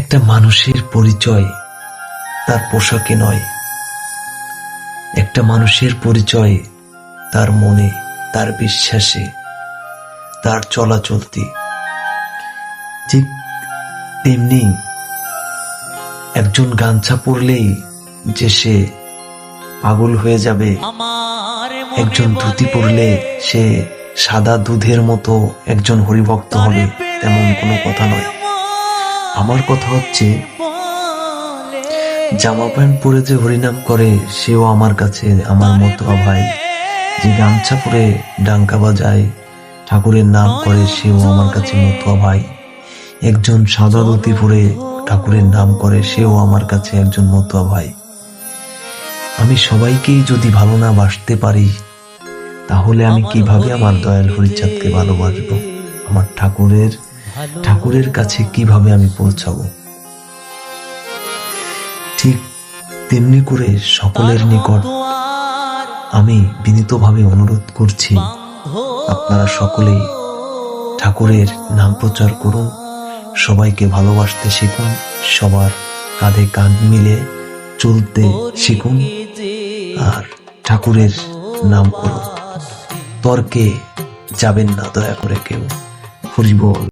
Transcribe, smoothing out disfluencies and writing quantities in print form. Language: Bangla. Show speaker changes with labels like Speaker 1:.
Speaker 1: একটা মানুষের পরিচয় তার পোশাকে নয়, একটা মানুষের পরিচয় তার মনে, তার বিশ্বাসে, তার চলাচলতে। ঠিক তেমনি একজন গামছা পরলেই যে সে পাগল হয়ে যাবে, একজন ধুতি পরলে সে সাদা দুধের মতো একজন হরিভক্ত হবে, তেমন কোনো কথা নয়। আমার কথা হচ্ছে, জামা প্যান্ট পরে যে হরিনাম করে সেও আমার কাছে আমার মতো ভাই, যে গামছা পরে ডাঙ্কা বাজায় ঠাকুরের নাম করে সেও আমার কাছে মতো ভাই, একজন সাদা ধুতি পরে ঠাকুরের নাম করে সেও আমার কাছে একজন মতো ভাই। আমি সবাইকেই যদি ভালো না বাসতে পারি, তাহলে আমি কিভাবে আমার দয়াল হরিচাঁদকে ভালোবাসবো? আমার ঠাকুরের কাছে কিভাবে আমি পৌঁছাবো? ঠিক তেমনি করে সকলের নিকট আমি বিনীতভাবে অনুরোধ করছি, আপনারা সকলেই ঠাকুরের নাম প্রচার করুন, সবাইকে ভালোবাসতে শিখুন, সবার কাঁধে কাঁধ মিলে চলতে শিখুন, আর ঠাকুরের নাম করুন। তর্কে যাবেন না দয়া করে কেউ। হরি বল।